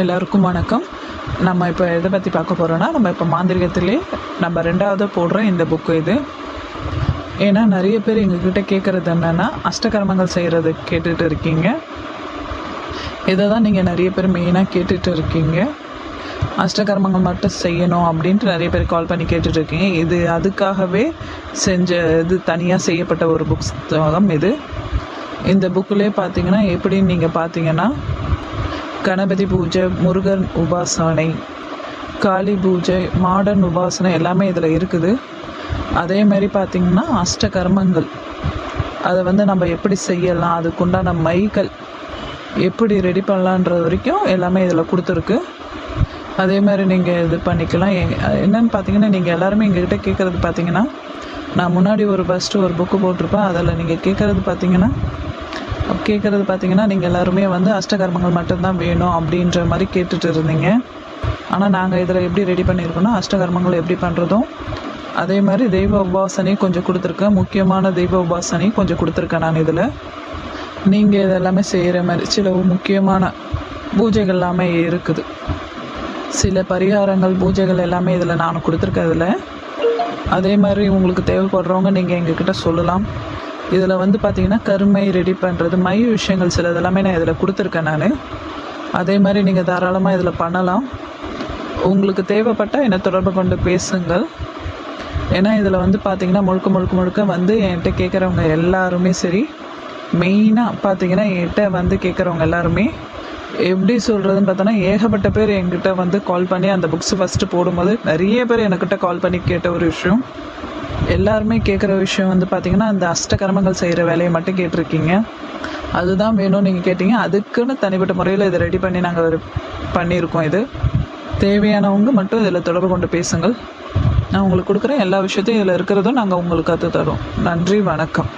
எல்லாருக்கும் வணக்கம். நம்ம இப்போ எதை பற்றி பார்க்க போகிறோன்னா, நம்ம இப்போ மாந்திரிகத்திலே நம்ம 2வது போடுற இந்த புக்கு இது. ஏன்னா நிறைய பேர் எங்ககிட்ட கேட்குறது என்னென்னா, அஷ்டகர்மங்கள் செய்கிறது கேட்டுட்டு இருக்கீங்க. இதை தான் நீங்கள் நிறைய பேர் மெயினாக கேட்டுட்டு இருக்கீங்க. அஷ்டகர்மங்கள் மட்டும் செய்யணும் அப்படின்ட்டு நிறைய பேர் கால் பண்ணி கேட்டுட்ருக்கீங்க. இது அதுக்காகவே செஞ்ச இது தனியாக செய்யப்பட்ட ஒரு புத்தகம் இது. இந்த புக்கிலே பார்த்தீங்கன்னா எப்படின்னு நீங்கள் பார்த்தீங்கன்னா, கணபதி பூஜை, முருகன் உபாசனை, காளி பூஜை, மாடர்ன் உபாசனை எல்லாமே இதில் இருக்குது. அதே மாதிரி பார்த்திங்கன்னா அஷ்டகர்மங்கள் அதை நம்ம எப்படி செய்யலாம், அதுக்குண்டான மைகள் எப்படி ரெடி பண்ணலான்றது வரைக்கும் எல்லாமே இதில் கொடுத்துருக்கு. அதே மாதிரி நீங்கள் இது பண்ணிக்கலாம். என்னென்னு பார்த்தீங்கன்னா, நீங்கள் எல்லாருமே எங்ககிட்ட கேட்குறது பார்த்தீங்கன்னா, நான் முன்னாடி ஃபஸ்ட்டு ஒரு புக்கு போட்டிருப்பேன். அதில் நீங்கள் கேட்குறது பார்த்தீங்கன்னா நீங்கள் எல்லாருமே அஷ்டகர்மங்கள் மட்டும்தான் வேணும் அப்படின்ற மாதிரி கேட்டுட்டு இருந்தீங்க. ஆனால் நாங்கள் இதில் எப்படி ரெடி பண்ணியிருக்கோன்னா, அஷ்டகர்மங்கள் எப்படி பண்ணுறதும், அதே மாதிரி தெய்வ உபாசனையும் கொஞ்சம் கொடுத்துருக்கேன். முக்கியமான தெய்வ உபாசனையும் கொஞ்சம் கொடுத்துருக்கேன் நான் இதில். நீங்கள் இதெல்லாமே செய்கிற மாதிரி சில முக்கியமான பூஜைகள் எல்லாமே இருக்குது. சில பரிகாரங்கள், பூஜைகள் எல்லாமே இதில் நான் கொடுத்துருக்கேன் இதில். அதே மாதிரி உங்களுக்கு தேவைப்படுறவங்க நீங்கள் எங்ககிட்ட சொல்லலாம். இதில் பார்த்திங்கன்னா கருமை ரெடி பண்ணுறது, மை விஷயங்கள் சில இதெல்லாமே நான் இதில் கொடுத்துருக்கேன் நான். அதே மாதிரி நீங்கள் தாராளமாக இதில் பண்ணலாம். உங்களுக்கு தேவைப்பட்டால் என்னை தொடர்பு கொண்டு பேசுங்கள். ஏன்னா இதில் பார்த்திங்கன்னா முழுக்க என்கிட்ட கேட்குறவங்க எல்லாருமே சரி, மெயினாக பார்த்திங்கன்னா என்கிட்ட கேட்குறவங்க எல்லாருமே எப்படி சொல்கிறதுன்னு பார்த்தோன்னா, ஏகப்பட்ட பேர் என்கிட்ட கால் பண்ணி அந்த புக்ஸ் ஃபஸ்ட்டு போடும்போது நிறைய பேர் என்கிட்ட கால் பண்ணி கேட்ட ஒரு விஷயம், எல்லாருமே கேட்குற விஷயம் பார்த்திங்கன்னா, அந்த அஷ்டகர்மங்கள் செய்கிற வேலையை மட்டும் கேட்டிருக்கீங்க. அதுதான் வேணும்னு நீங்கள் கேட்டீங்க. அதுக்குன்னு தனிப்பட்ட முறையில் இதை ரெடி பண்ணி நாங்கள் பண்ணியிருக்கோம். இது தேவையானவங்க மட்டும் இதில் தொடர்பு கொண்டு பேசுங்கள். நான் உங்களுக்கு கொடுக்குற எல்லா விஷயத்தையும் இதில் இருக்கிறதும் நாங்கள் உங்களுக்கு கற்று தரோம். நன்றி, வணக்கம்.